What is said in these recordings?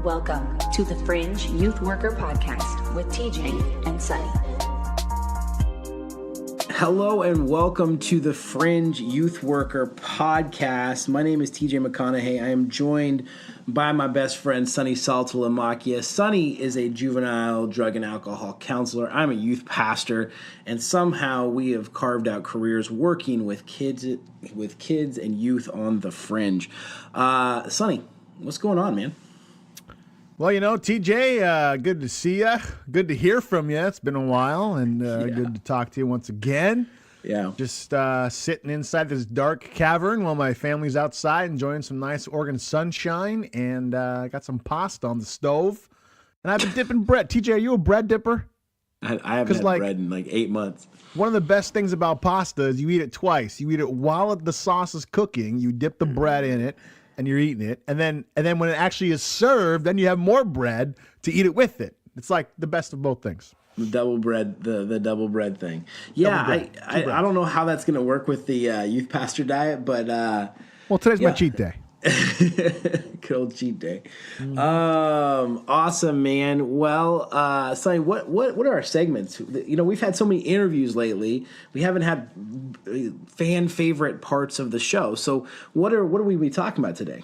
Welcome to the Fringe Youth Worker Podcast with TJ and Sonny. Hello and welcome to the Fringe Youth Worker Podcast. My name is TJ McConaughey. I am joined by my best friend, Sonny Saltalamacchia. Sonny is a juvenile drug and alcohol counselor. I'm a youth pastor, and somehow we have carved out careers working with kids and youth on the fringe. Sonny, what's going on, man? Well, you know, TJ, good to see you. Good to hear from you. It's been a while, and good to talk to you once again. Yeah. Just sitting inside this dark cavern while my family's outside enjoying some nice Oregon sunshine, and got some pasta on the stove. And I've been dipping bread. TJ, are you a bread dipper? I haven't had bread in like 8 months. One of the best things about pasta is you eat it twice. You eat it while the sauce is cooking. You dip the bread in it, and you're eating it. And then when it actually is served, then you have more bread to eat it with it. It's like the best of both things. The double bread, the double bread thing. Yeah, I don't know how that's going to work with the youth pastor diet, but well, today's my cheat day. Good old cheat day. Awesome, man. Well, Sonny, what are our segments? You know, we've had so many interviews lately. We haven't had fan favorite parts of the show. So what are we be talking about today?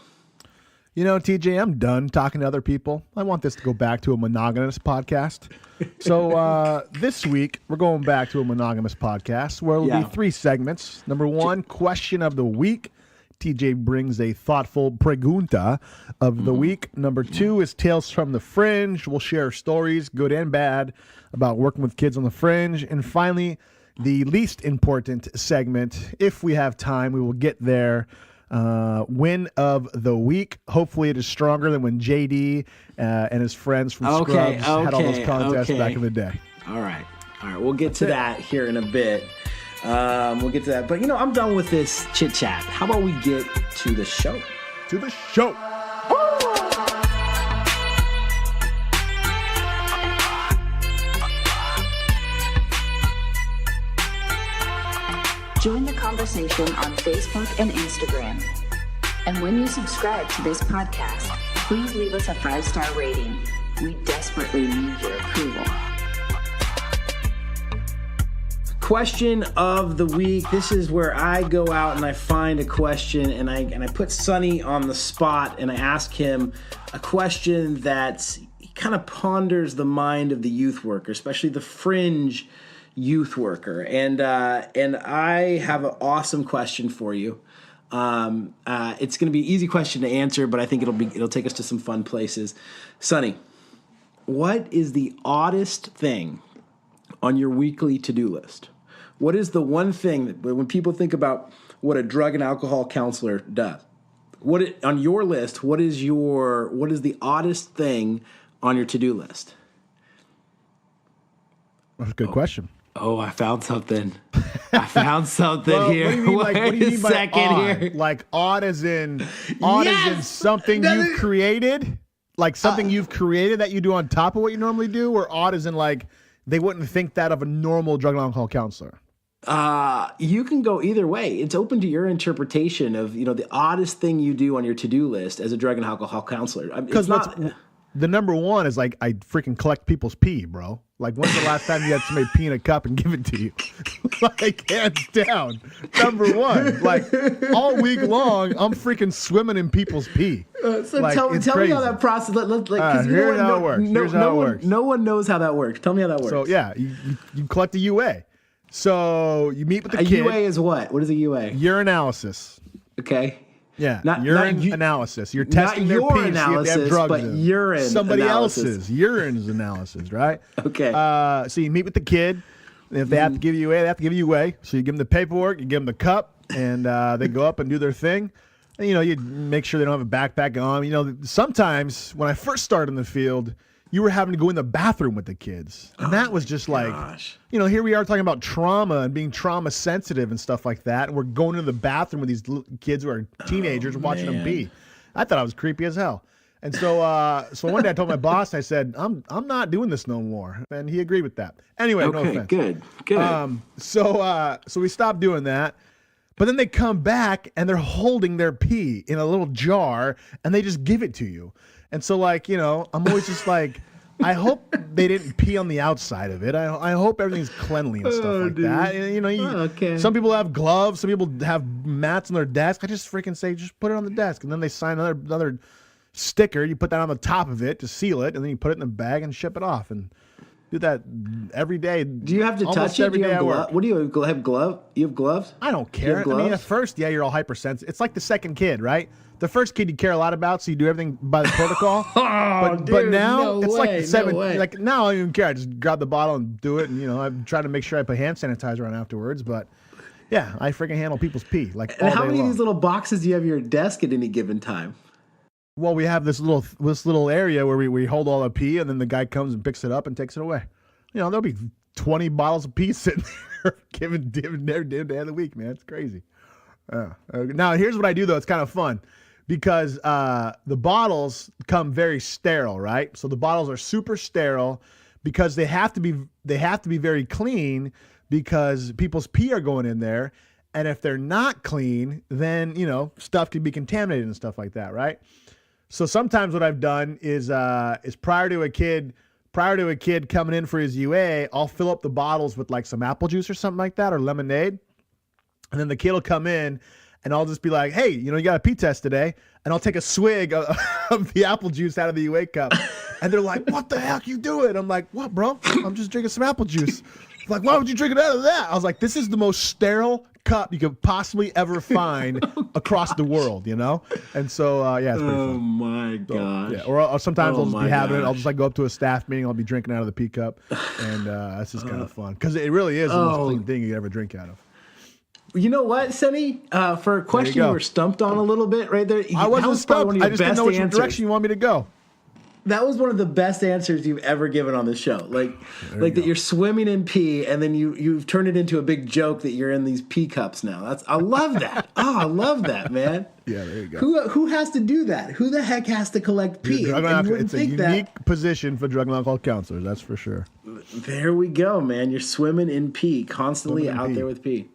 You know, TJ, I'm done talking to other people. I want this to go back to a monogamous podcast. So this week, we're going back to a monogamous podcast where it'll be 3 segments. Number 1, question of the week. TJ brings a thoughtful pregunta of the week. Number 2 is Tales from the Fringe. We'll share stories, good and bad, about working with kids on the fringe. And finally, the least important segment, if we have time, we will get there. Win of the week. Hopefully it is stronger than when JD and his friends from Scrubs had all those contests back in the day. All right. We'll get to that here in a bit. We'll get to that. But, you know, I'm done with this chit-chat. How about we get to the show? To the show. Join the conversation on Facebook and Instagram. And when you subscribe to this podcast, please leave us a 5-star rating. We desperately need your approval. Question of the week. This is where I go out and I find a question and I put Sonny on the spot and I ask him a question that kind of ponders the mind of the youth worker, especially the fringe youth worker. And I have an awesome question for you. It's going to be an easy question to answer, but I think it'll take us to some fun places. Sonny, what is the oddest thing on your weekly to-do list? What is the one thing that when people think about what a drug and alcohol counselor does, on your list, what is the oddest thing on your to-do list? That's a good question. Oh, I found something. Well, What here. do you mean by odd? Here. Like odd as in something you've created? Like something you've created that you do on top of what you normally do? Or odd as in like they wouldn't think that of a normal drug and alcohol counselor? You can go either way. It's open to your interpretation of, you know, the oddest thing you do on your to-do list as a drug and alcohol counselor. Because the number 1 is like I freaking collect people's pee, bro. Like when's the last time you had somebody pee in a cup and give it to you? Like hands down, number 1. Like all week long, I'm freaking swimming in people's pee. So like, tell me how that process. Here's how it works. No one knows how that works. Tell me how that works. So yeah, you collect a UA. So you meet with the kid. A UA is what? What is a UA? Urinalysis. Okay. Yeah, urine analysis. You're testing their pee, analysis, so you have drugs but in. Urine Somebody analysis. else's urine analysis, right? Okay. So you meet with the kid. And if they have to give you UA, they have to give you UA. So you give them the paperwork, you give them the cup, and they go up and do their thing. And, you know, you make sure they don't have a backpack on. You know, sometimes when I first started in the field, you were having to go in the bathroom with the kids. And that was just like, you know, here we are talking about trauma and being trauma sensitive and stuff like that. And we're going to the bathroom with these kids who are teenagers watching them pee. I thought I was creepy as hell. And so one day I told my boss, I said, I'm not doing this no more. And he agreed with that. Anyway, no offense. Good. So we stopped doing that. But then they come back and they're holding their pee in a little jar and they just give it to you. And so, like, I'm always just like, I hope they didn't pee on the outside of it. I hope everything's cleanly and stuff like that. And, some people have gloves. Some people have mats on their desk. I just freaking say, just put it on the desk. And then they sign another sticker. You put that on the top of it to seal it. And then you put it in a bag and ship it off. And do that every day. Do you have to touch it? Every day what do you have glove? You have gloves? I don't care. I mean, at first, you're all hypersensitive. It's like the second kid, right? The first kid you care a lot about, so you do everything by the protocol. But now it's like the seventh. Like now I don't even care. I just grab the bottle and do it, and I'm trying to make sure I put hand sanitizer on afterwards. But yeah, I freaking handle people's pee like. And how many of these little boxes do you have at your desk at any given time? Well, we have this little area where we hold all the pee, and then the guy comes and picks it up and takes it away. There'll be 20 bottles of pee sitting there, given every day of the week, man. It's crazy. Now, here's what I do though. It's kind of fun. Because the bottles come very sterile, right? So the bottles are super sterile because they have to be very clean because people's pee are going in there, and if they're not clean, then stuff could be contaminated and stuff like that, right? So sometimes what I've done is prior to a kid coming in for his UA, I'll fill up the bottles with like some apple juice or something like that or lemonade, and then the kid will come in. And I'll just be like, hey, you got a pee test today. And I'll take a swig of the apple juice out of the UA cup. And they're like, what the heck you doing? I'm like, what, bro? I'm just drinking some apple juice. Like, why would you drink it out of that? I was like, this is the most sterile cup you could possibly ever find across the world, And so, yeah, it's pretty fun. Oh, my gosh. Yeah. Or sometimes I'll just be having it. I'll just like go up to a staff meeting. I'll be drinking out of the pee cup. And that's just kind of fun. Because it really is the most clean thing you ever drink out of. You know what, Sonny? For a question you were stumped on a little bit right there. I wasn't stumped. I just didn't know which direction you want me to go. That was one of the best answers you've ever given on the show. Like that you're swimming in pee, and then you've turned it into a big joke that you're in these pee cups now. I love that. I love that, man. Yeah, there you go. Who has to do that? Who the heck has to collect pee? It's a unique position for drug and alcohol counselors, that's for sure. There we go, man. You're swimming in pee, constantly out there with pee.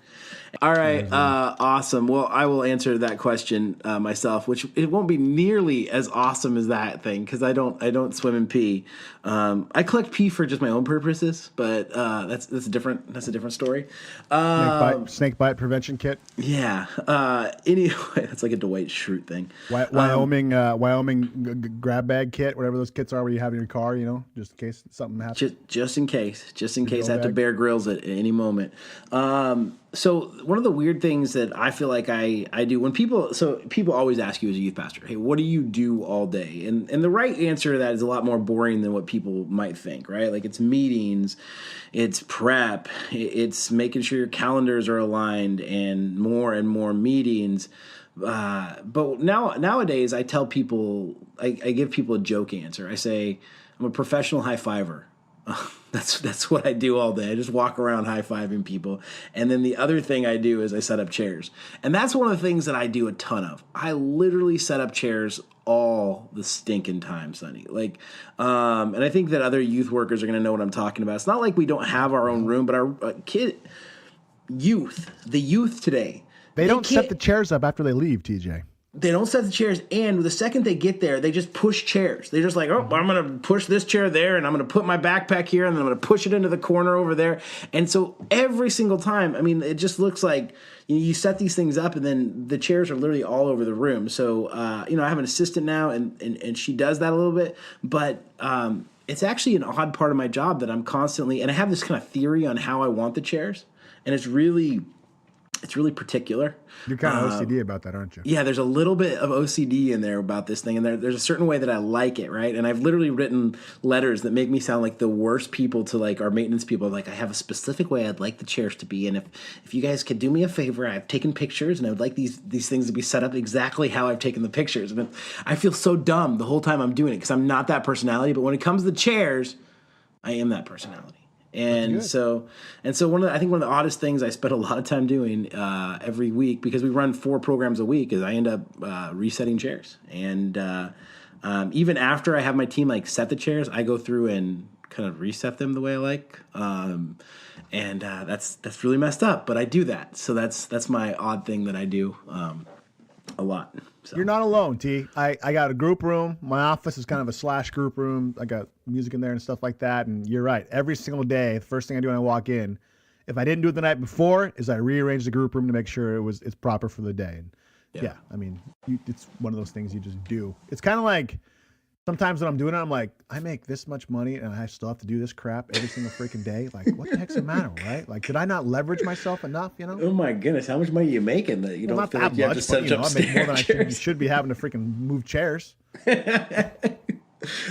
All right, awesome. Well, I will answer that question myself, which it won't be nearly as awesome as that thing because I don't swim in pee. I collect pee for just my own purposes, but that's a different story. Snake bite prevention kit. Yeah. Anyway, that's like a Dwight Schrute thing. Wyoming grab bag kit, whatever those kits are, where you have in your car, just in case something happens. Just in case I have to Bear Grylls at any moment. So one of the weird things that I feel like I do when people always ask you as a youth pastor, hey, what do you do all day? And the right answer to that is a lot more boring than what people might think, right? Like it's meetings, it's prep, it's making sure your calendars are aligned and more meetings. But nowadays I tell people, I give people a joke answer. I say, I'm a professional high fiver. That's what I do all day. I just walk around high-fiving people. And then the other thing I do is I set up chairs. And that's one of the things that I do a ton of. I literally set up chairs all the stinking time, Sonny. Like, and I think that other youth workers are going to know what I'm talking about. It's not like we don't have our own room, but our the youth today. They don't set the chairs up after they leave, TJ. They don't set the chairs, and the second they get there, they just push chairs. They're just like, oh, I'm going to push this chair there, and I'm going to put my backpack here, and then I'm going to push it into the corner over there. And so every single time, I mean, it just looks like you set these things up, and then the chairs are literally all over the room. So, I have an assistant now, and she does that a little bit, but it's actually an odd part of my job that I'm constantly, and I have this kind of theory on how I want the chairs, and it's really particular. You're kind of OCD about that, aren't you? Yeah, there's a little bit of OCD in there about this thing, and there's a certain way that I like it, right? And I've literally written letters that make me sound like the worst people to like our maintenance people. Like, I have a specific way I'd like the chairs to be, and if you guys could do me a favor, I've taken pictures, and I would like these things to be set up exactly how I've taken the pictures. And I feel so dumb the whole time I'm doing it because I'm not that personality. But when it comes to the chairs, I am that personality. And so I think one of the oddest things I spend a lot of time doing every week, because we run 4 programs a week, is I end up resetting chairs. And even after I have my team like set the chairs, I go through and kind of reset them the way I like. And that's really messed up, but I do that. So that's my odd thing that I do. A lot. So. You're not alone, T. I got a group room. My office is kind of a slash group room. I got music in there and stuff like that. And you're right. Every single day, the first thing I do when I walk in, if I didn't do it the night before, is I rearrange the group room to make sure it's proper for the day. And yeah I mean, it's one of those things you just do. It's kind of like sometimes when I'm doing it, I'm like, I make this much money and I still have to do this crap every single freaking day. Like, what the heck's the matter, right? Like, did I not leverage myself enough, you know? Oh my goodness, how much money are you making that you don't feel like you have to set up I make more than I should be having to freaking move chairs.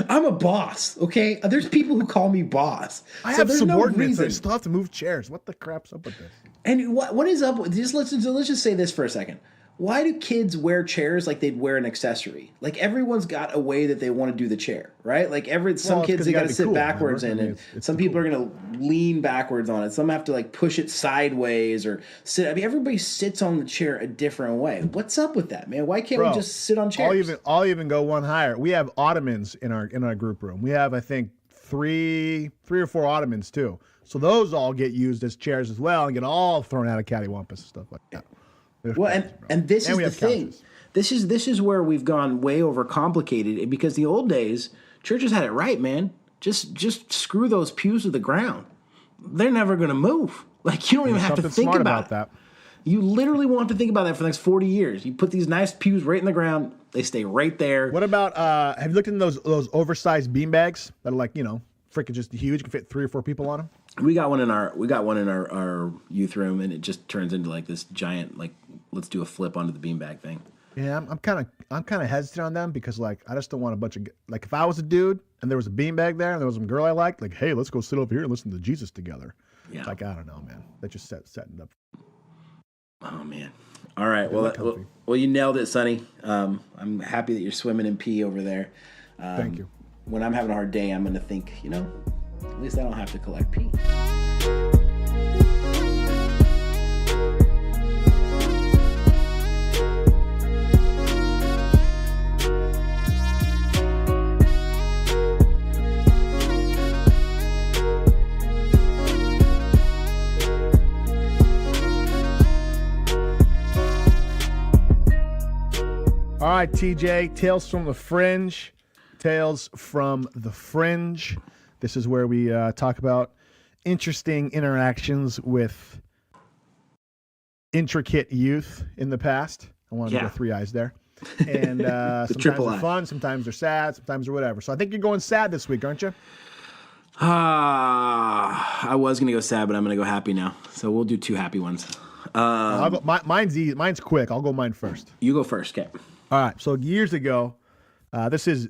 I'm a boss, okay? There's people who call me boss. I have subordinates that still have to move chairs. What the crap's up with this? And what is up with this? Let's just say this for a second. Why do kids wear chairs like they'd wear an accessory? Like everyone's got a way that they want to do the chair, right? Like some kids they got to sit cool, backwards in it. Some people are going to lean backwards on it. Some have to like push it sideways or sit. I mean, everybody sits on the chair a different way. What's up with that, man? Why can't we just sit on chairs? I'll even go one higher. We have ottomans in our group room. We have, I think, three or four ottomans too. So those all get used as chairs as well and get all thrown out of cattywampus and stuff like that. Well, and this is the thing. This is where we've gone way overcomplicated because the old days, churches had it right, man. Just screw those pews to the ground. They're never going to move. Like you don't even have to think about that. You literally won't have to think about that for the next 40 years. You put these nice pews right in the ground. They stay right there. What about, have you looked into those oversized bean bags that are like, freaking just huge? You can fit 3 or 4 people on them. We got one in our youth room, and it just turns into like this giant, like, let's do a flip onto the beanbag thing. Yeah, I'm kind of hesitant on them because like I just don't want a bunch of like if I was a dude and there was a beanbag there and there was some girl I liked, like, hey, let's go sit over here and listen to Jesus together. Yeah. Like, I don't know, man. That just setting up. Oh man. All right. Well, you nailed it, Sonny. I'm happy that you're swimming in pee over there. Thank you. When I'm having a hard day, I'm gonna think, at least I don't have to collect pee. All right, TJ, Tales from the Fringe. Tales from the Fringe. This is where we talk about interesting interactions with intricate youth in the past. I wanted to go 3 eyes there. And sometimes they're fun, sometimes they're sad, sometimes they're whatever. So I think you're going sad this week, aren't you? I was going to go sad, but I'm going to go happy now. So we'll do 2 happy ones. Mine's easy. Mine's quick. I'll go mine first. You go first, okay. All right. So years ago, this is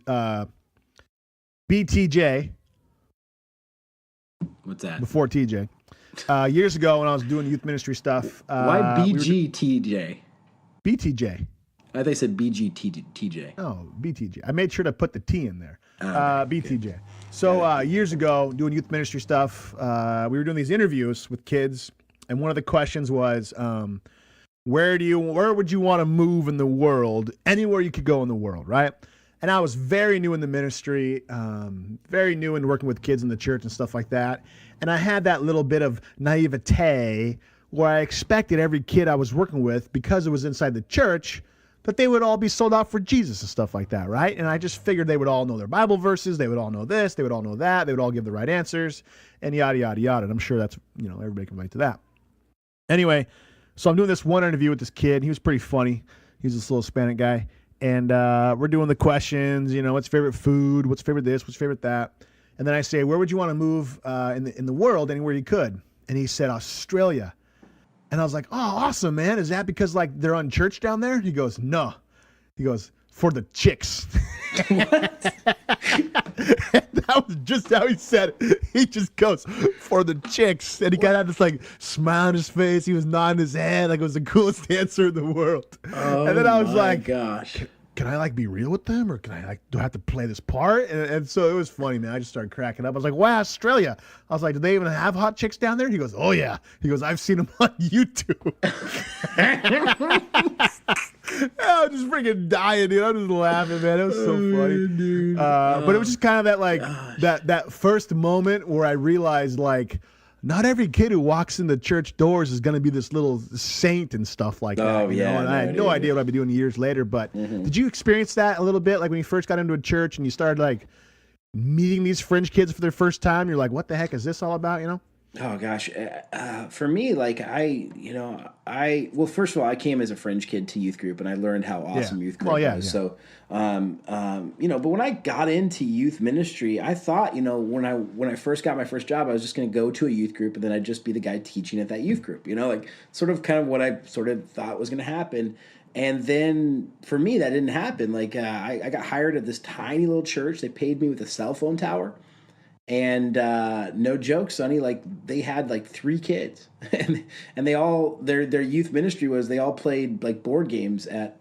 BTJ. What's that? Before TJ. Years ago when I was doing youth ministry stuff. Why BGTJ? BTJ. I think they said BGTJ. Oh, BTJ. I made sure to put the T in there. BTJ. Good. So years ago, doing youth ministry stuff, we were doing these interviews with kids, and one of the questions was, where would you want to move in the world? Anywhere you could go in the world, right? And I was very new in the ministry, very new in working with kids in the church and stuff like that. And I had that little bit of naivete where I expected every kid I was working with, because it was inside the church, that they would all be sold out for Jesus and stuff like that, right? And I just figured they would all know their Bible verses, they would all know this, they would all know that, they would all give the right answers, and yada, yada, yada. And I'm sure that's, everybody can relate to that. Anyway, so I'm doing this one interview with this kid. He was pretty funny. He's this little Hispanic guy. And we're doing the questions, what's favorite food, what's favorite this, what's favorite that. And then I say, where would you want to move in the world, anywhere you could? And he said, Australia. And I was like, oh, awesome, man. Is that because, like, they're unchurched down there? He goes, no. He goes, for the chicks. What? That was just how he said it. He just goes, for the chicks. And he kind of had this, like, smile on his face. He was nodding his head like it was the coolest answer in the world. Oh, and then I was like, gosh. Can I, like, be real with them? Or do I have to play this part? And so it was funny, man. I just started cracking up. I was like, wow, Australia. I was like, do they even have hot chicks down there? He goes, oh, yeah. He goes, I've seen them on YouTube. I was just freaking dying, dude. I was just laughing, man. It was so funny. Dude. But it was just kind of that, like, that first moment where I realized, like, not every kid who walks in the church doors is going to be this little saint and stuff like that. You know? And I had no idea what I'd be doing years later. But did you experience that a little bit? Like when you first got into a church and you started like meeting these fringe kids for their first time, you're like, what the heck is this all about? You know? Oh gosh, for me, like well, first of all, I came as a fringe kid to youth group, and I learned how awesome youth group was. Yeah. So, but when I got into youth ministry, I thought, when I first got my first job, I was just going to go to a youth group, and then I'd just be the guy teaching at that youth group. Like sort of kind of what I sort of thought was going to happen. And then for me, that didn't happen. Like I got hired at this tiny little church. They paid me with a cell phone tower. And no joke, Sonny, like they had like 3 kids, and they all their youth ministry was they all played like board games at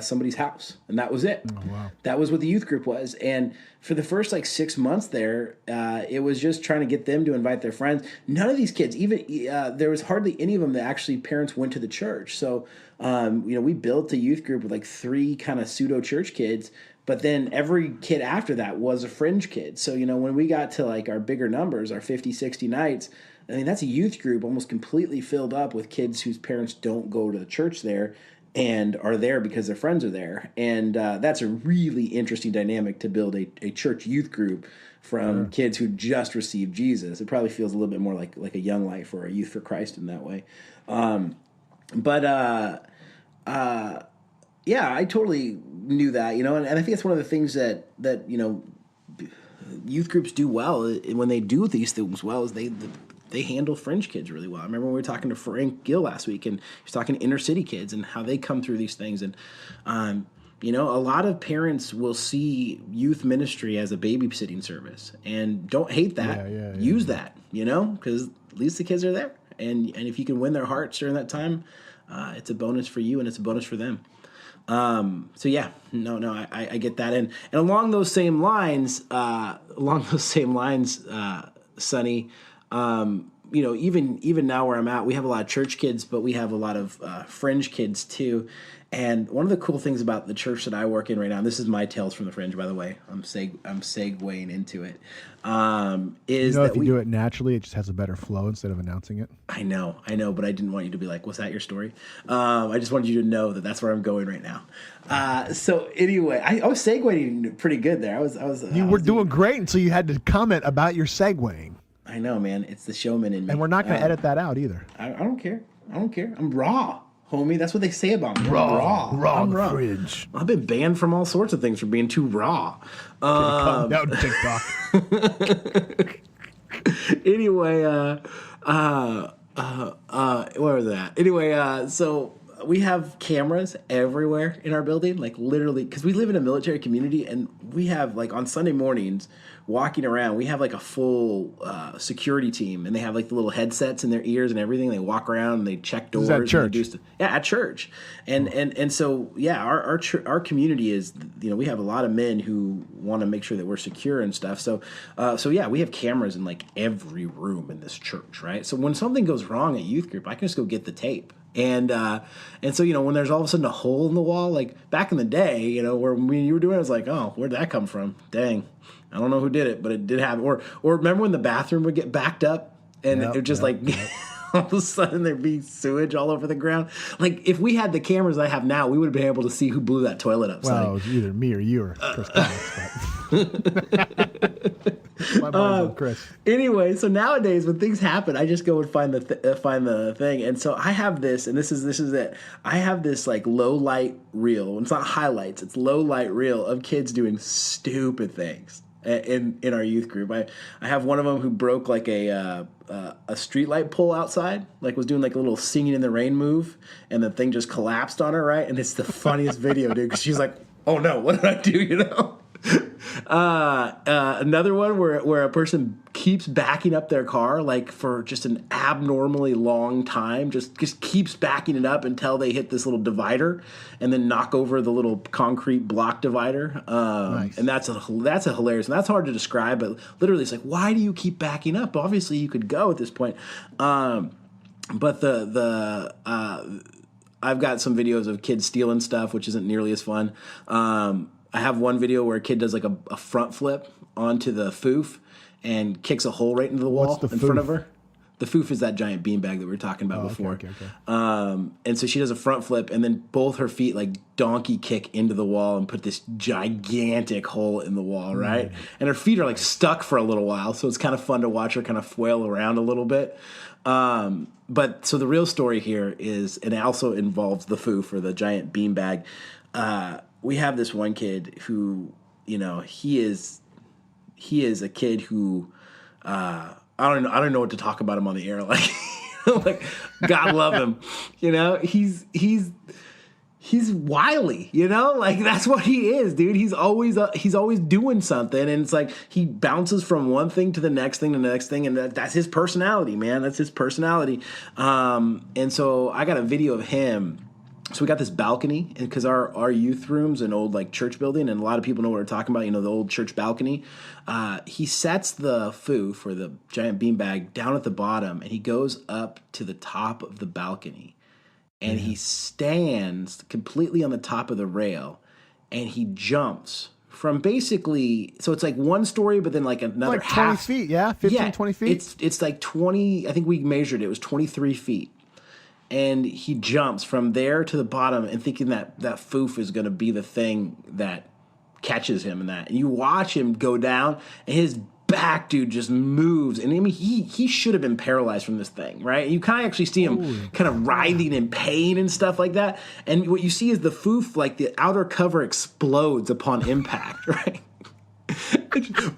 somebody's house, and that was it. Oh, wow. That was what the youth group was. And for the first like 6 months there, it was just trying to get them to invite their friends. None of these kids, even there was hardly any of them that actually parents went to the church. So we built a youth group with like 3 kind of pseudo church kids. But then every kid after that was a fringe kid. So, when we got to like our bigger numbers, our 50, 60 nights, I mean, that's a youth group almost completely filled up with kids whose parents don't go to the church there and are there because their friends are there. And that's a really interesting dynamic to build a church youth group from kids who just received Jesus. It probably feels a little bit more like a Young Life or a Youth for Christ in that way. Yeah, I totally knew that, and I think it's one of the things that youth groups do well. When they do these things well, is they handle fringe kids really well. I remember when we were talking to Frank Gill last week, and he was talking to inner city kids and how they come through these things. And a lot of parents will see youth ministry as a babysitting service, and don't hate that. Use that, because at least the kids are there, and if you can win their hearts during that time, it's a bonus for you and it's a bonus for them. I get that. And along those same lines, Sonny, even now where I'm at, we have a lot of church kids, but we have a lot of fringe kids too. And one of the cool things about the church that I work in right now, and this is my Tales from the Fringe, by the way, I'm segueing into it, is that if you do it naturally, it just has a better flow instead of announcing it. I know, but I didn't want you to be like, was that your story? I just wanted you to know that that's where I'm going right now. So anyway, I was segueing pretty good there. You were doing great until you had to comment about your segueing. I know, man. It's the showman in me. And we're not going to edit that out either. I don't care. I'm raw. Homie, that's what they say about me. Raw. I'm raw. Fringe. I've been banned from all sorts of things for being too raw. Come down TikTok. Anyway, where was that? Anyway, so we have cameras everywhere in our building, like literally, because we live in a military community, and we have like on Sunday mornings walking around, we have like a full security team, and they have like the little headsets in their ears and everything. They walk around and they check doors. Is that church? At church. And so, yeah, our community is, we have a lot of men who want to make sure that we're secure and stuff. So yeah, we have cameras in like every room in this church, right? So when something goes wrong at youth group, I can just go get the tape. And so, when there's all of a sudden a hole in the wall, like back in the day, where when you were doing it, I was like, oh, where'd that come from? Dang. I don't know who did it, but it did happen. Or remember when the bathroom would get backed up and it would just all of a sudden there'd be sewage all over the ground. Like if we had the cameras I have now, we would have been able to see who blew that toilet up. Well, it was either me or you or Chris Thomas. Chris. Anyway, so nowadays when things happen, I just go and find the thing. And so I have this, and this is it. I have this like low light reel. It's not highlights. It's low light reel of kids doing stupid things in our youth group. I have one of them who broke like a streetlight pole outside, like was doing like a little singing in the rain move, and the thing just collapsed on her, right? And it's the funniest video, dude, because she's like, oh no, what did I do, Another one where a person keeps backing up their car like for just an abnormally long time, just keeps backing it up until they hit this little divider and then knock over the little concrete block divider. Nice. And that's a hilarious, and that's hard to describe, but literally it's like, why do you keep backing up? Obviously you could go at this point. But I've got some videos of kids stealing stuff, which isn't nearly as fun. I have one video where a kid does like a front flip onto the foof and kicks a hole right into the wall in front of her. The foof is that giant beanbag that we were talking about before. Okay. And so she does a front flip, and then both her feet like donkey kick into the wall and put this gigantic hole in the wall, right? And her feet are like stuck for a little while, so it's kind of fun to watch her kind of flail around a little bit. But so the real story here is, and it also involves the foof or the giant beanbag. We have this one kid who, you know, he is a kid who, I don't know what to talk about him on the air. Like, like God love him. You know, he's wily, you know, like that's what he is, dude. He's always doing something. And it's like, he bounces from one thing to the next thing, And that's his personality, man. That's his personality. And so I got a video of him. So we got this balcony, and because our youth room's an old like church building, and a lot of people know what we're talking about, you know, the old church balcony. He sets the foof or the giant beanbag down at the bottom, and he goes up to the top of the balcony, and he stands completely on the top of the rail, and he jumps from basically, so it's like one story, but then like another like 20 half. feet, yeah, 15, 20 feet. It's like 20. I think we measured it. It was 23 feet. And he jumps from there to the bottom and thinking that foof is going to be the thing that catches him in that. And you watch him go down, and his back, dude, just moves. And I mean, he should have been paralyzed from this thing, right? And you kind of actually see him kind of writhing in pain and stuff like that. And what you see is the foof, like the outer cover explodes upon impact, right?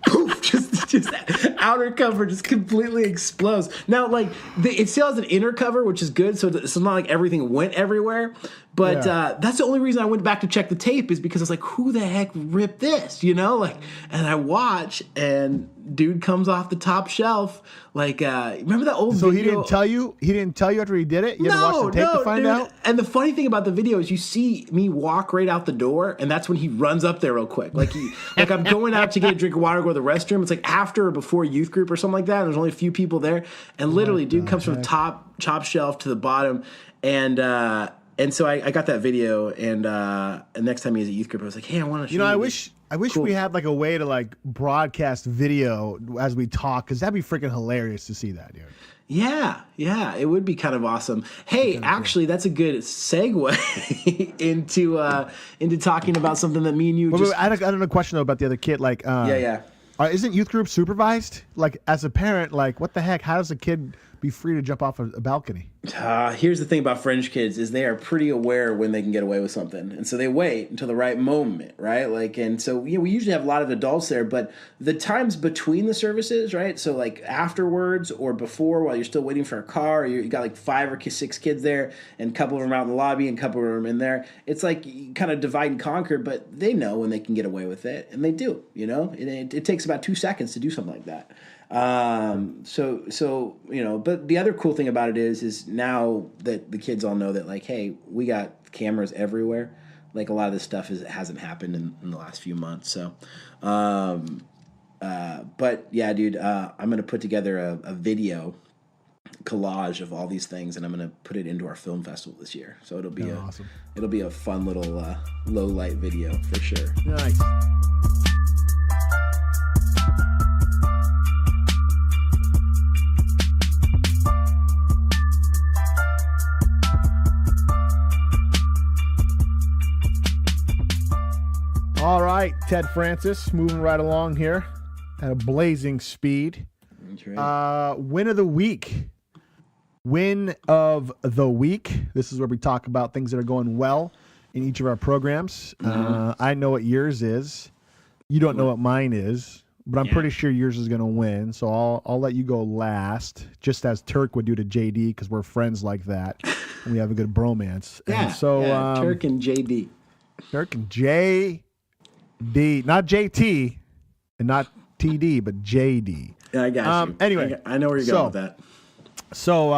Poof, just that outer cover just completely explodes. Now, like, it still has an inner cover, which is good, so it's not like everything went everywhere. But that's the only reason I went back to check the tape, is because I was like, who the heck ripped this, you know? Like, and I watch, and dude comes off the top shelf. Like, remember that old video? So he didn't tell you? He didn't tell you after he did it? You had to watch the tape to find out? And the funny thing about the video is you see me walk right out the door, and that's when he runs up there real quick. Like, like I'm going out to get a drink of water, go to the restroom. It's like after or before youth group or something like that. And there's only a few people there. And literally, dude comes from top shelf to the bottom. And so I got that video, and next time he has a youth group, I was like, hey, I want to show you. I wish we had like a way to like broadcast video as we talk, because that'd be freaking hilarious to see that, dude. Yeah, it would be kind of awesome. Hey, actually, that's a good segue into talking about something that me and you I had a question though about the other kid. Like, isn't youth group supervised? Like, as a parent, like, what the heck? How does a kid be free to jump off a balcony? Here's the thing about Fringe kids is they are pretty aware when they can get away with something. And so they wait until the right moment, right? Like, and so, you know, we usually have a lot of adults there, but the times between the services, right? So like afterwards or before, while you're still waiting for a car, or you got like 5 or 6 kids there, and a couple of them out in the lobby and a couple of them in there. It's like you kind of divide and conquer, but they know when they can get away with it, and they do, you know? It takes about 2 seconds to do something like that. So you know, but the other cool thing about it is now that the kids all know that, like, hey, we got cameras everywhere. Like, a lot of this stuff hasn't happened in the last few months. So, but yeah, dude, I'm gonna put together a video collage of all these things, and I'm gonna put it into our film festival this year. So it'll be awesome. It'll be a fun little Lowlight video for sure. Nice. All right, Ted Francis, moving right along here at a blazing speed. That's right. Win of the week. Win of the week. This is where we talk about things that are going well in each of our programs. I know what yours is. You don't know what mine is, but I'm pretty sure yours is going to win. So I'll let you go last, just as Turk would do to JD, because we're friends like that, and we have a good bromance. Yeah. And so Turk and JD. Turk and JD, not JT, and not TD, but JD. Yeah, I got you. Anyway, I know where you're going with that. So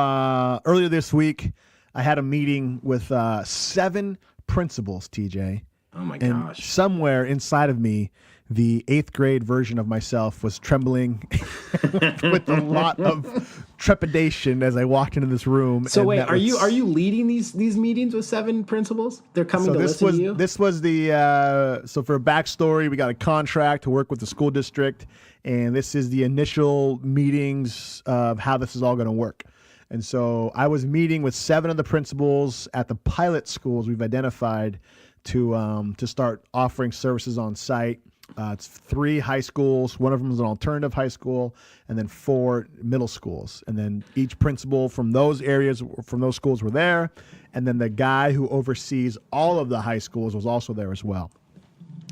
earlier this week, I had a meeting with 7 principals, TJ. Oh my and gosh! Somewhere inside of me, the 8th grade version of myself was trembling with a lot of trepidation as I walked into this room. So wait, are you leading these meetings with 7 principals? They're coming to listen to you? This was the so for a backstory, we got a contract to work with the school district, and this is the initial meetings of how this is all going to work. And so I was meeting with 7 of the principals at the pilot schools we've identified to start offering services on site. It's 3 high schools. One of them is an alternative high school, and then 4 middle schools. And then each principal from those areas, from those schools, were there. And then the guy who oversees all of the high schools was also there as well.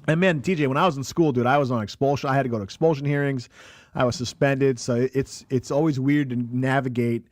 And man, TJ, when I was in school, dude, I was on expulsion. I had to go to expulsion hearings. I was suspended. So it's always weird to navigate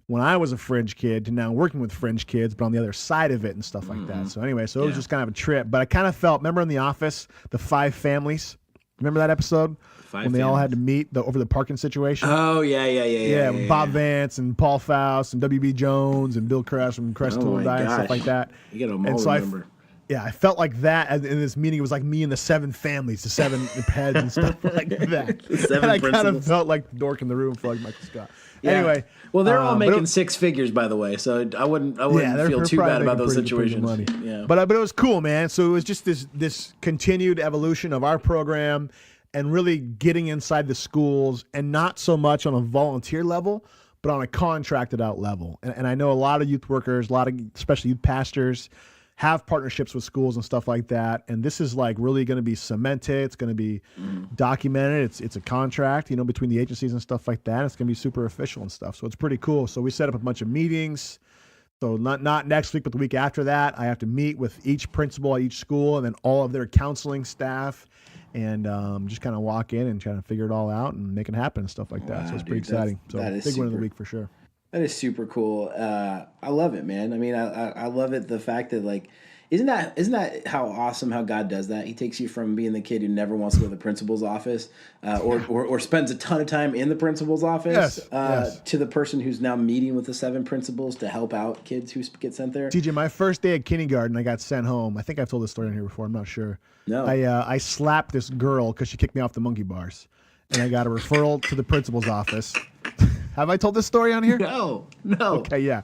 when I was a fringe kid to now working with fringe kids, but on the other side of it and stuff like that. So anyway, so it was just kind of a trip. But I kind of felt, remember in The Office, the 5 families? Remember that episode? When they all had to meet over the parking situation? Oh, yeah. Bob Vance and Paul Faust and W.B. Jones and Bill Kress from Crest Tool and Die and stuff like that. You got them all remember. I felt like that in this meeting. It was like me and the 7 families, the 7 heads and stuff like that. The 7 and I principals. kind of felt like the dork in the room for like Michael Scott. Yeah. Anyway. Well, they're all making 6 figures, by the way, so I wouldn't feel too bad about those situations. Money. Yeah. But it was cool, man. So it was just this continued evolution of our program and really getting inside the schools, and not so much on a volunteer level, but on a contracted out level. And I know a lot of youth workers, especially youth pastors, have partnerships with schools and stuff like that. And this is like really going to be cemented. It's going to be documented. It's a contract, between the agencies and stuff like that. It's going to be super official and stuff. So it's pretty cool. So we set up a bunch of meetings. So not next week, but the week after that, I have to meet with each principal at each school and then all of their counseling staff, and just kind of walk in and try to figure it all out and make it happen and stuff like that. So it's pretty exciting. So big win of the week for sure. That is super cool. I love it, man. I mean, I love it. The fact that isn't that how awesome how God does that? He takes you from being the kid who never wants to go to the principal's office, or spends a ton of time in the principal's office, to the person who's now meeting with the 7 principals to help out kids who get sent there. TJ, my first day at kindergarten, I got sent home. I think I've told this story on here before. I'm not sure. No. I slapped this girl because she kicked me off the monkey bars, and I got a referral to the principal's office. Have I told this story on here? No. Okay, yeah.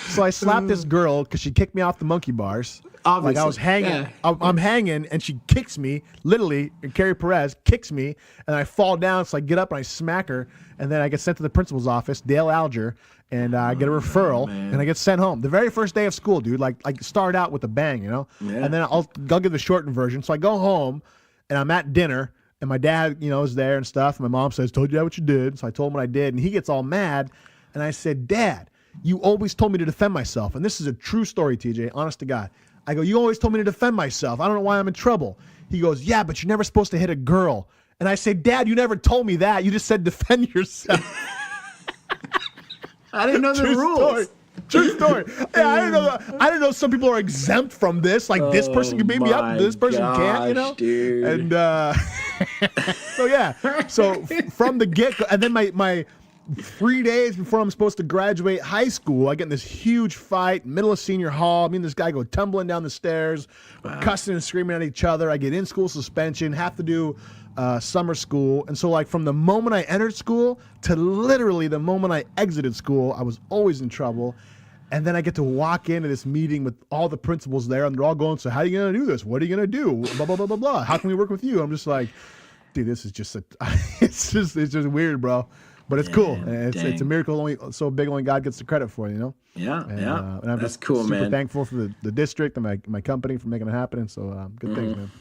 So I slapped this girl because she kicked me off the monkey bars. Obviously. Like I was hanging. Yeah. I'm hanging, and she kicks me, literally, and Carrie Perez kicks me, and I fall down, so I get up and I smack her, and then I get sent to the principal's office, Dale Alger, and I get a referral, and I get sent home. The very first day of school, dude, like start out with a bang, Yeah. And then I'll give the shortened version. So I go home, and I'm at dinner, and my dad, is there and stuff. And my mom says, "Told you what you did." So I told him what I did, and he gets all mad. And I said, "Dad, you always told me to defend myself." And this is a true story, TJ, honest to God. I go, "You always told me to defend myself. I don't know why I'm in trouble." He goes, "Yeah, but you're never supposed to hit a girl." And I say, "Dad, you never told me that. You just said defend yourself." I didn't know the rules. Story. True story. Yeah, I didn't know some people are exempt from this. Like this person can beat me up, this person can't, Dude. And so from the get-go, and then my 3 days before I'm supposed to graduate high school, I get in this huge fight, middle of senior hall. Me and this guy go tumbling down the stairs, cussing and screaming at each other. I get in-school suspension, have to do summer school. And so from the moment I entered school to literally the moment I exited school, I was always in trouble. And then I get to walk into this meeting with all the principals there, and they're all going, "So how are you going to do this? What are you going to do? Blah, blah, blah, blah, blah. How can we work with you?" I'm just like, dude, this is just it's just weird, bro. But it's cool. And it's a miracle only so big, only God gets the credit for, Yeah, and I'm that's just cool, super man. thankful for the district and my company for making it happen. And so good things, man.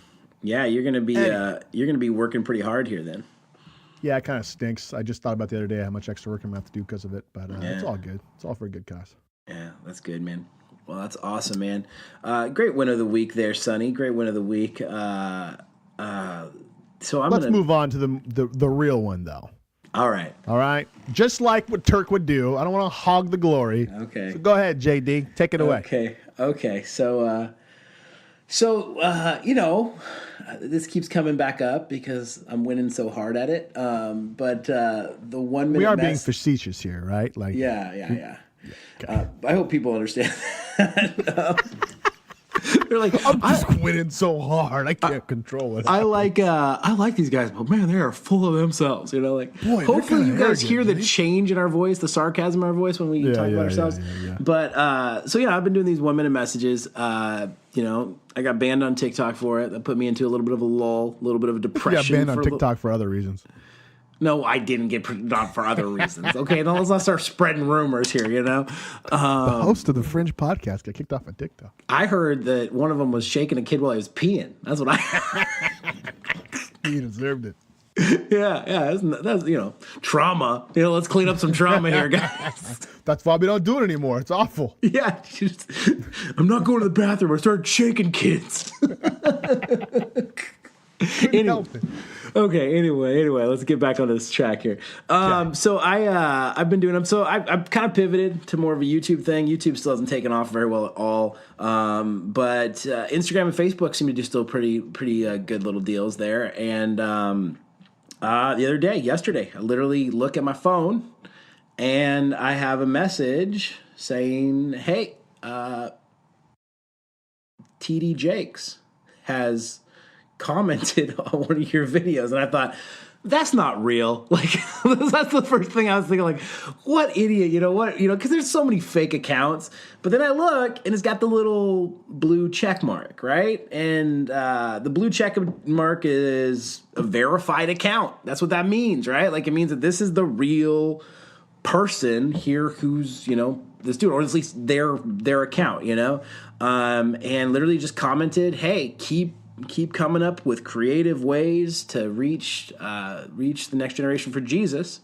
Yeah, you're gonna be working pretty hard here then. Yeah, it kind of stinks. I just thought about the other day how much extra work I'm gonna have to do because of it, but it's all good. It's all for a good cause. Yeah, that's good, man. Well, that's awesome, man. Great win of the week there, Sonny. Great win of the week. So let's move on to the real one, though. All right. Just like what Turk would do. I don't want to hog the glory. Okay. So go ahead, JD. Take it away. Okay. So this keeps coming back up because I'm winning so hard at it. But the 1 minute we are being facetious here, right? Yeah. I hope people understand that. They're like, I'm just winning so hard, I can't control it. I like these guys, but man, they are full of themselves. You know, like Boy, hopefully you guys arrogant, hear the dude. change in our voice, the sarcasm in our voice when we talk about ourselves. Yeah. But so yeah, I've been doing these 1 minute messages. You know, I got banned on TikTok for it. That put me into a little bit of a lull, a little bit of a You depression. got banned on TikTok for other reasons. No, I didn't get on for other reasons. Okay, now let's not start spreading rumors here. You know, The host of the Fringe podcast got kicked off on TikTok. I heard that one of them was shaking a kid while he was peeing. That's what I heard. He deserved it. Yeah, that's you know, trauma. You know, let's clean up some trauma here, guys. That's why we don't do it anymore. It's awful. Yeah, I'm not going to the bathroom. I started shaking kids. Help it. Okay. Anyway, let's get back on this track here. So I've been doing them. So I've kind of pivoted to more of a YouTube thing. YouTube still hasn't taken off very well at all. But Instagram and Facebook seem to do still pretty good little deals there. And the other day, yesterday, I literally look at my phone and I have a message saying, "Hey, TD Jakes has commented on one of your videos," and I thought, that's not real. Like, that's the first thing I was thinking, like, what idiot, because there's so many fake accounts. But then I look, and it's got the little blue check mark, right? And the blue check mark is a verified account. That's what that means, right? Like, it means that this is the real person here who's, this dude, or at least their account, and literally just commented, "Hey, keep coming up with creative ways to reach the next generation for Jesus,"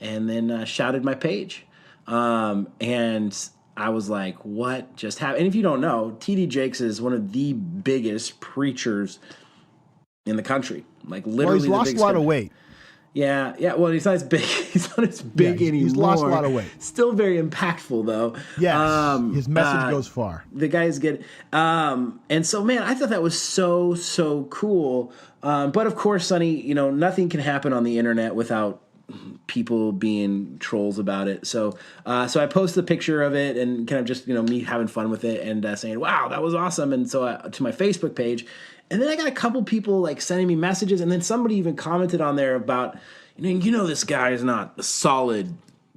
and then shouted my page. And I was like, what just happened? And if you don't know, TD Jakes is one of the biggest preachers in the country. Like, literally, Well, he's lost a lot of weight. Yeah. Well, he's not as big. He's not as big anymore. He's lost a lot of weight. Still very impactful, though. Yes, his message goes far. The guy's good. And so, man, I thought that was so cool. But of course, Sonny, nothing can happen on the internet without people being trolls about it. So I posted a picture of it and kind of just, me having fun with it and saying, wow, that was awesome. And so to my Facebook page. And then I got a couple people like sending me messages, and then somebody even commented on there about, this guy is not a solid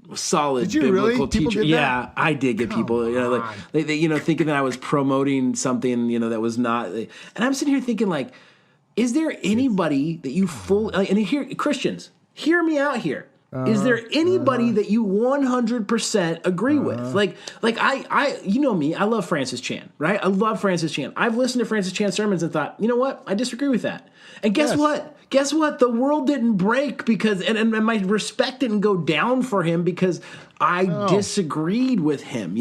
Did you biblical really? teacher. People did Yeah, that? I did get people, like they thinking that I was promoting something, that was not. And I'm sitting here thinking, like, is there anybody that you and here, Christians, hear me out here. Is there anybody that you 100% agree with? Like I, me, I love Francis Chan, right? I love Francis Chan. I've listened to Francis Chan sermons and thought, you know what? I disagree with that. And guess what? Guess what? The world didn't break because, and my respect didn't go down for him because I disagreed with him,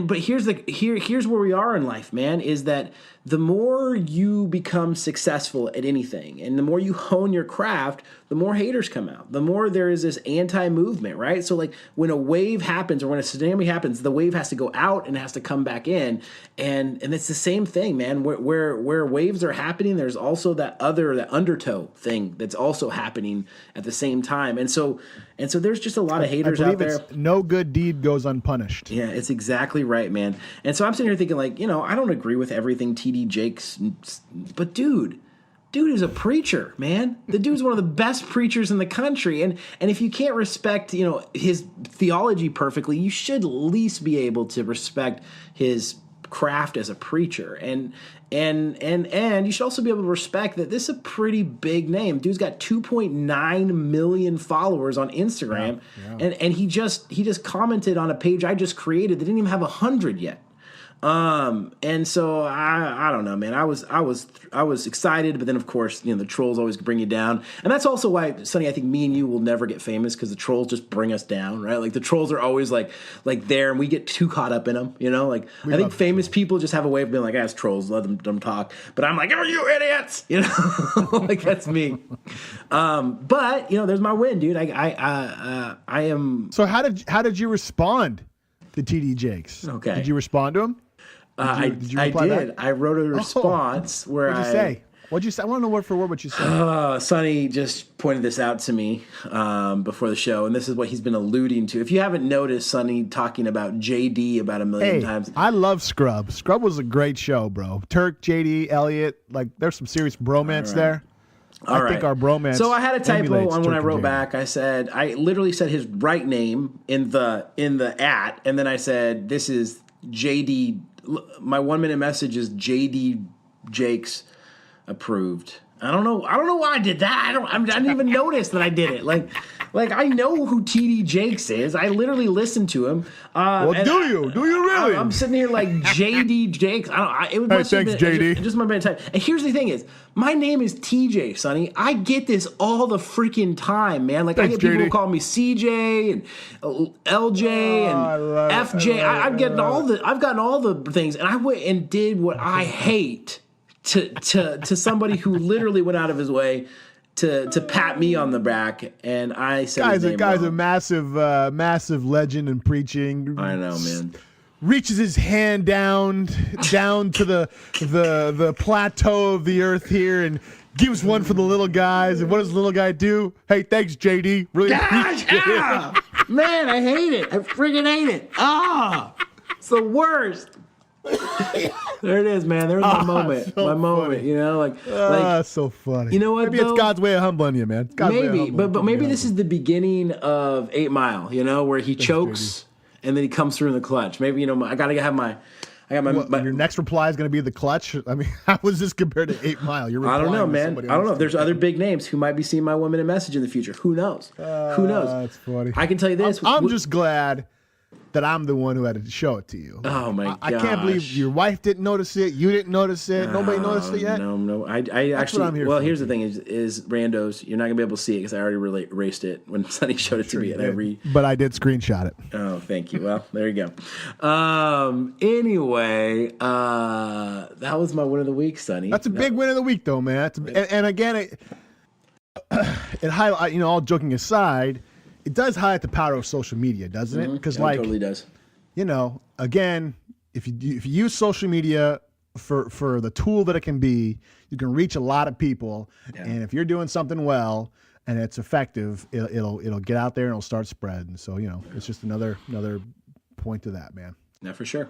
but here's where we are in life, man, is that the more you become successful at anything and the more you hone your craft, the more haters come out, the more there is this anti-movement, right? So like when a wave happens or when a tsunami happens, the wave has to go out and has to come back in. And it's the same thing, man, where waves are happening, there's also that undertow thing that's also happening at the same time. And so there's just a lot of haters out there. No good deed goes unpunished. Yeah, it's exactly right, man. And so I'm sitting here thinking, like, I don't agree with everything TD Jakes, but dude is a preacher, man. The dude's one of the best preachers in the country. And if you can't respect, his theology perfectly, you should at least be able to respect his craft as a preacher. And you should also be able to respect that this is a pretty big name. Dude's got 2.9 million followers on Instagram. Yeah. And he just commented on a page I just created that didn't even have 100 yet. And so I don't know, man. I was excited, but then of course, the trolls always bring you down. And that's also why, Sonny, I think me and you will never get famous because the trolls just bring us down, right? Like the trolls are always like there and we get too caught up in them, I think famous people just have a way of being like, it's trolls, let them talk. But I'm like, oh, you idiots, like that's me. But there's my win, dude. I am. So how did you respond to TD Jakes? Okay. Did you respond to him? I did. I wrote a response where What'd you say? What'd you say? I want to know word for word what you said. Sonny just pointed this out to me before the show, and this is what he's been alluding to. If you haven't noticed, Sonny talking about JD about a million times. I love Scrub. Scrub was a great show, bro. Turk, JD, Elliott, like there's some serious bromance there. I think our bromance. So I had a typo on when I Turk wrote and back. I literally said his right name in the @ and then I said this is JD. My 1 minute message is JD Jakes approved. I don't know why I did that. I didn't even notice that I did it. Like I know who TD Jakes is. I literally listened to him. Do you really? I'm sitting here like JD Jakes. Thanks, JD. It just might have been a time. And here's the thing is, my name is TJ, Sonny. I get this all the freaking time, man. Like Thanks, I get people JD. who call me CJ and LJ and FJ. I've gotten all the things, and I went and did what I hate to somebody who literally went out of his way to pat me on the back, and I said, Guy's a massive legend in preaching. I know, man. Reaches his hand down to the plateau of the earth here and gives one for the little guys. And what does the little guy do? Hey, thanks, JD. Really appreciate it. Man, I hate it. I freaking hate it. It's the worst. There it is, man. There's my moment. So my moment. funny. You know, like So funny. You know what? Maybe it's God's way of humbling you, man. Maybe, but maybe this is the beginning of 8 Mile. You know, where he chokes and then he comes through in the clutch. Maybe I got your next reply is going to be the clutch. I mean, how was this compared to 8 Mile? I don't know, man. I don't know. There's other big names who might be seeing my 1 minute message in the future. Who knows? Who knows? That's funny. I can tell you this. I'm just glad that I'm the one who had to show it to you. Oh my gosh. I can't believe your wife didn't notice it. You didn't notice it. Nobody noticed it yet. No. I That's actually. what I'm here well, for. here's the thing: is randos. You're not gonna be able to see it because I already erased it when Sonny showed it to me. But I did screenshot it. Oh, thank you. Well, there you go. Anyway, that was my win of the week, Sonny. That's a big win of the week, though, man. And again, it highlight. All joking aside, it does highlight the power of social media, doesn't it? Because it totally does. Again, if you use social media for the tool that it can be, you can reach a lot of people. Yeah. And if you're doing something well and it's effective, it'll get out there and it'll start spreading. So it's just another point to that, man. Yeah, for sure.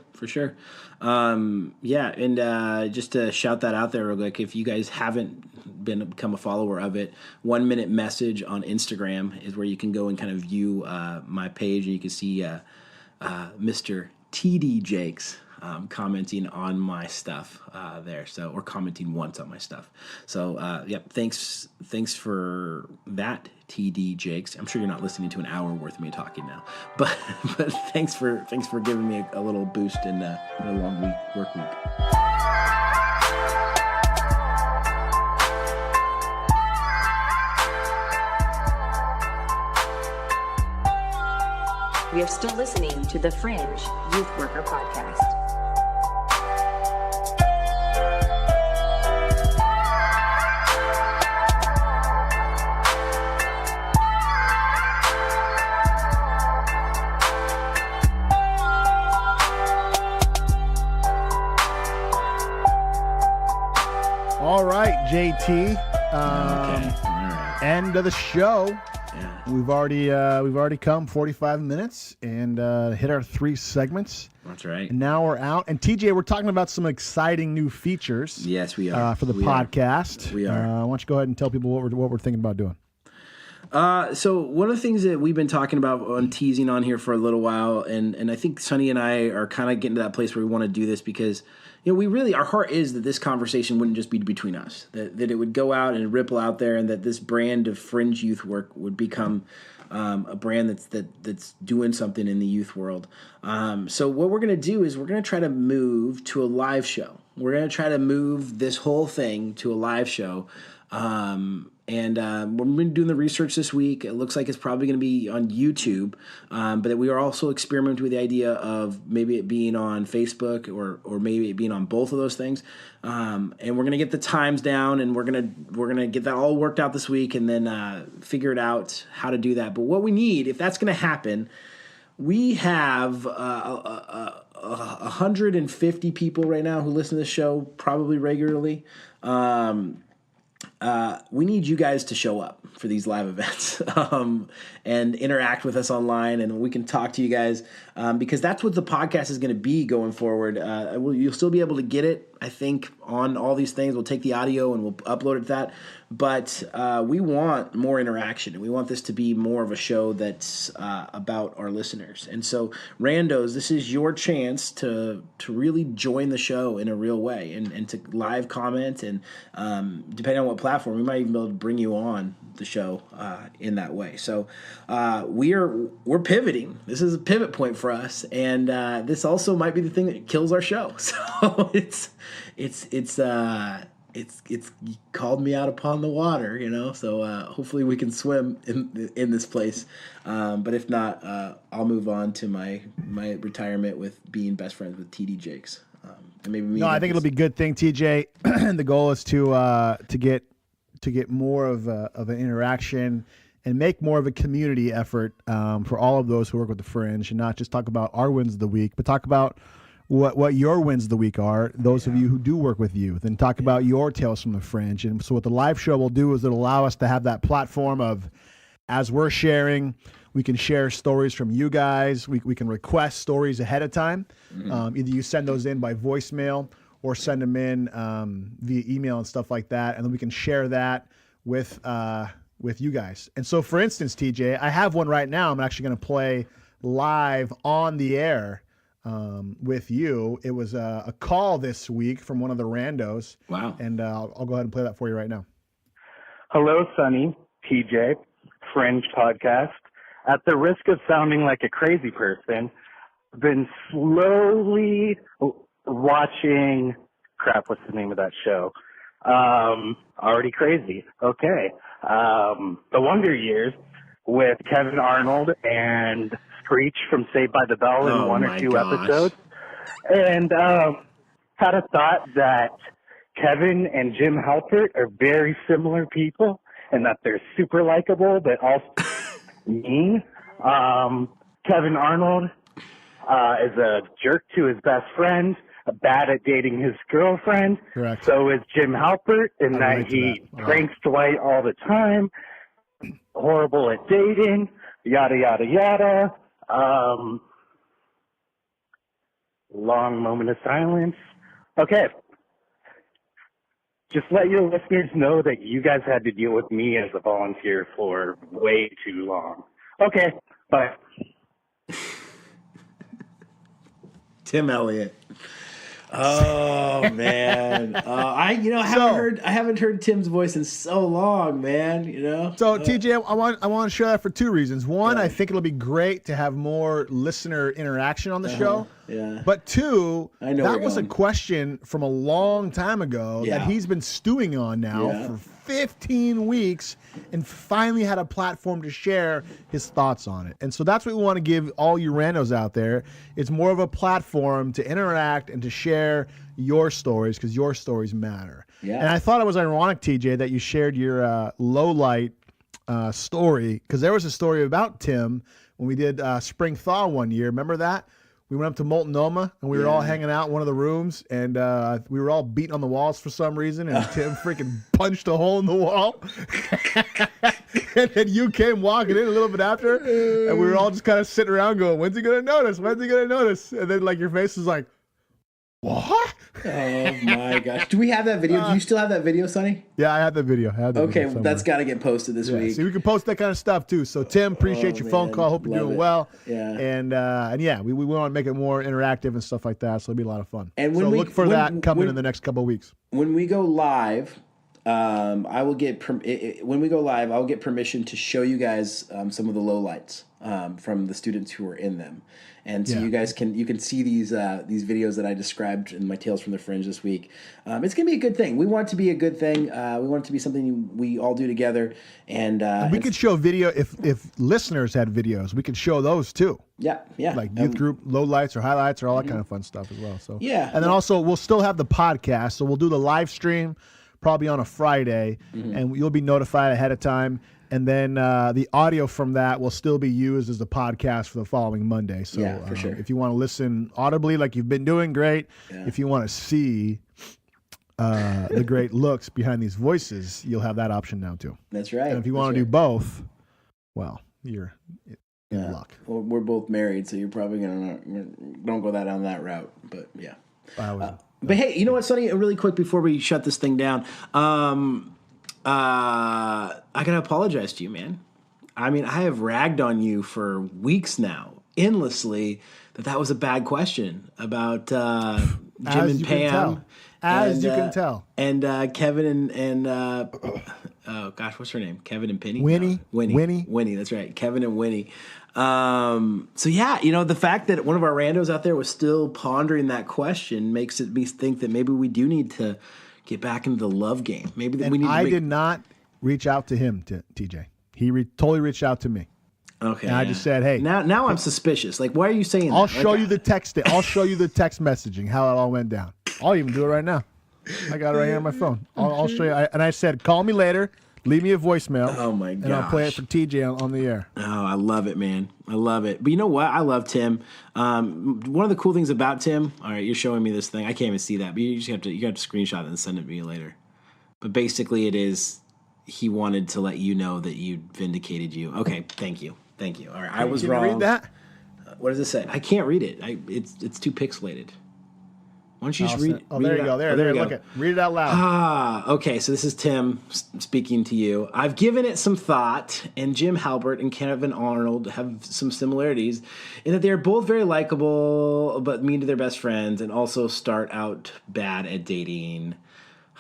Yeah, and just to shout that out there real quick, if you guys haven't become a follower of it, 1 minute message on Instagram is where you can go and kind of view my page, and you can see Mr. TD Jakes commenting on my stuff there, or commenting once on my stuff. So thanks for that, TD Jakes. I'm sure you're not listening to an hour worth of me talking now, but thanks for giving me a little boost in a long work week. We are still listening to the Fringe Youth Worker Podcast. All right, JT. Okay. All right. End of the show. Yeah. We've already come 45 minutes and hit our 3 segments. That's right. And now we're out. And TJ, we're talking about some exciting new features. Yes, we are. For the podcast. We are. Why don't you go ahead and tell people what we're thinking about doing? So one of the things that we've been talking about on teasing on here for a little while, and I think Sonny and I are kind of getting to that place where we want to do this because, we really, our heart is that this conversation wouldn't just be between us, that it would go out and ripple out there, and that this brand of Fringe Youth Work would become a brand that's doing something in the youth world. So what we're going to do is we're going to try to move to a live show. We're going to try to move this whole thing to a live show. And we've been doing the research this week. It looks like it's probably going to be on YouTube, but that we are also experimenting with the idea of maybe it being on Facebook or maybe it being on both of those things. And we're going to get the times down, and we're going to get that all worked out this week, and then figure it out how to do that. But what we need, if that's going to happen, we have 150 people right now who listen to the show probably regularly. we need you guys to show up for these live events and interact with us online, and we can talk to you guys because that's what the podcast is going to be going forward. You'll still be able to get it, I think, on all these things. We'll take the audio and we'll upload it to that. But we want more interaction, and we want this to be more of a show that's about our listeners. And so, randos, this is your chance to really join the show in a real way and to live comment. And depending on what platform, we might even be able to bring you on the show in that way. So we're pivoting. This is a pivot point for us, and this also might be the thing that kills our show. So it's called me out upon the water, So hopefully we can swim in this place. But if not, I'll move on to my retirement with being best friends with TD Jakes. And maybe I think it'll be a good thing, TJ. The goal is to get more of an interaction and make more of a community effort for all of those who work with the Fringe, and not just talk about our wins of the week, but talk about what your wins of the week are, those of you who do work with youth, and talk about your tales from the Fringe. And so what the live show will do is it'll allow us to have that platform of, as we're sharing, we can share stories from you guys. We can request stories ahead of time. Mm-hmm. Either you send those in by voicemail or send them in via email and stuff like that, and then we can share that with you guys. And so, for instance, TJ, I have one right now I'm actually going to play live on the air with you. It was a call this week from one of the randos. Wow. And I'll go ahead and play that for you right now. Hello, Sonny, TJ, Fringe Podcast. At the risk of sounding like a crazy person, I've been slowly watching, what's the name of that show? Already Crazy. Okay. The Wonder Years with Kevin Arnold and Screech from Saved by the Bell in one or two episodes. And had a thought that Kevin and Jim Halpert are very similar people, and that they're super likable, but also mean. Kevin Arnold is a jerk to his best friend, bad at dating his girlfriend. Correct. So is Jim Halpert, in that he pranks Dwight all the time, horrible at dating, yada, yada, yada. Long moment of silence. Okay. Just let your listeners know that you guys had to deal with me as a volunteer for way too long. Okay, bye. Tim Elliott. Oh man, I haven't heard Tim's voice in so long, man. So TJ, I want to share that for two reasons. One, I think it'll be great to have more listener interaction on the show. Yeah. But two, that was going. a question from a long time ago that he's been stewing on now for 15 weeks, and finally had a platform to share his thoughts on it. And so that's what we want to give all you randos out there. It's more of a platform to interact and to share your stories, because your stories matter. Yeah. And I thought it was ironic, TJ, that you shared your Lowlight story, because there was a story about Tim when we did Spring Thaw one year. Remember that? We went up to Multnomah, and we were all hanging out in one of the rooms, and we were all beating on the walls for some reason, and Tim freaking punched a hole in the wall. And then you came walking in a little bit after, and we were all just kind of sitting around going, when's he going to notice? When's he going to notice? And then, your face was like, what? Oh, my gosh. Do we have that video? Do you still have that video, Sonny? Yeah, I have the video. Okay, that's got to get posted this week. See, we can post that kind of stuff, too. So, Tim, appreciate your phone call. Hope you're doing well. Yeah. And we want to make it more interactive and stuff like that, so it'll be a lot of fun. And look for that coming in the next couple of weeks. When we go live, I will get when we go live, I'll get permission to show you guys some of the lowlights from the students who are in them. And so you guys can see these videos that I described in my Tales from the Fringe this week. It's gonna be a good thing. We want it to be a good thing. We want it to be something we all do together. And we could show video if listeners had videos. We could show those too. Yeah. Like youth group lowlights or highlights or all that kind of fun stuff as well. So and then also we'll still have the podcast. So we'll do the live stream probably on a Friday, and you'll be notified ahead of time. And then the audio from that will still be used as a podcast for the following Monday. So for sure. If you want to listen audibly like you've been doing, great. Yeah. If you want to see the great looks behind these voices, you'll have that option now too. That's right. And if you want to do both, well, you're in luck. Well, we're both married, so you're probably don't go down that route. But yeah. But hey, you know what, Sonny? Really quick before we shut this thing down, I gotta apologize to you, man. I mean, I have ragged on you for weeks now, endlessly, that was a bad question about Jim and Pam. As you can tell. And Kevin and oh gosh, what's her name? Kevin and Penny? Winnie. No, Winnie, that's right. Kevin and Winnie. So yeah, the fact that one of our randos out there was still pondering that question makes me think that maybe we do need to get back into the love game. Maybe that we need to I did not reach out to him, TJ. He totally reached out to me. Okay. And I just said, hey. Now I'm suspicious. Like, why are you saying I'll that? show you the text. I'll show you the text messaging, how it all went down. I'll even do it right now. I got it right here on my phone. I'll show you. And I said, call me later. Leave me a voicemail. Oh, my gosh. And I'll play it for TJ on the air. Oh, I love it, man. I love it. But you know what? I love Tim. One of the cool things about Tim, all right, you're showing me this thing. I can't even see that, but you have to screenshot it and send it to me later. But basically it is, he wanted to let you know that you vindicated you. Okay, thank you. All right, I was wrong. Can you read that? What does it say? I can't read it. It's too pixelated. Why don't you just read it? Oh, there you go. There you go. Read it out loud. Okay. So this is Tim speaking to you. I've given it some thought, and Jim Halpert and Kevin Arnold have some similarities in that they are both very likable, but mean to their best friends, and also start out bad at dating.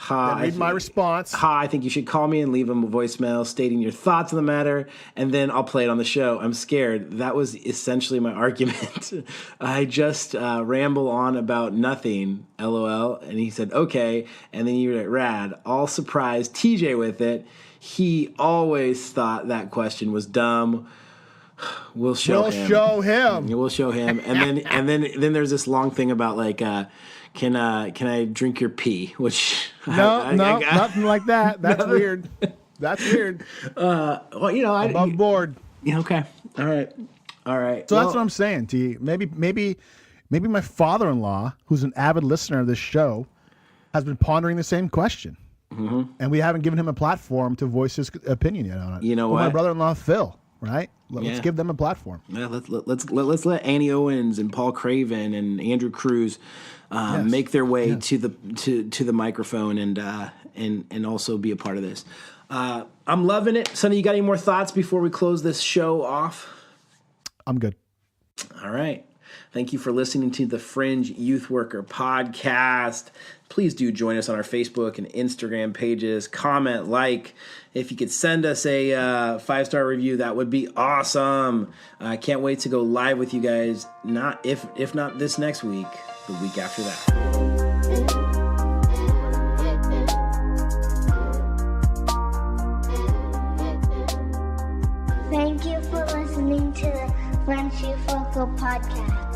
Read my response. I think you should call me and leave him a voicemail stating your thoughts on the matter, and then I'll play it on the show. I'm scared. That was essentially my argument. I just ramble on about nothing, LOL. And he said, okay. And then you were rad. All surprised TJ with it. He always thought that question was dumb. We'll show him. We'll show him. And then there's this long thing about like, can I drink your pee? Which nothing like that. That's weird. That's weird. Well, above board. Yeah. Okay. All right. So that's what I'm saying, T. Maybe my father-in-law, who's an avid listener of this show, has been pondering the same question, and we haven't given him a platform to voice his opinion yet on it. You know what? My brother-in-law Phil, right? Let's give them a platform. Yeah. Let's let Annie Owens and Paul Craven and Andrew Cruz make their way to the microphone and also be a part of this. I'm loving it. Sonny, you got any more thoughts before we close this show off? I'm good. All right. Thank you for listening to the Fringe Youth Worker Podcast. Please do join us on our Facebook and Instagram pages. Comment, like. If you could send us a 5-star review, that would be awesome. I can't wait to go live with you guys. If not this next week, the week after that. Thank you for listening to the Fringe Youth Worker Podcast.